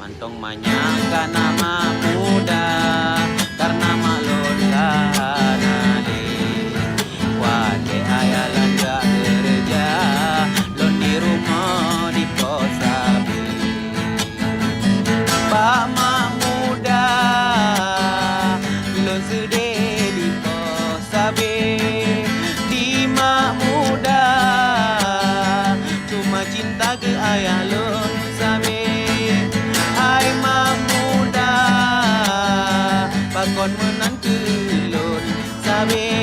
Mantong menyangka nama muda karena maklum kanali. Wate ayah landa kerja lon di rumah di Kosabi. Pak mak muda lon sedih di Kosabi. Di mak muda cuma cinta ke ayah lon sabi. Hai mak muda pakon menantu lon sabi.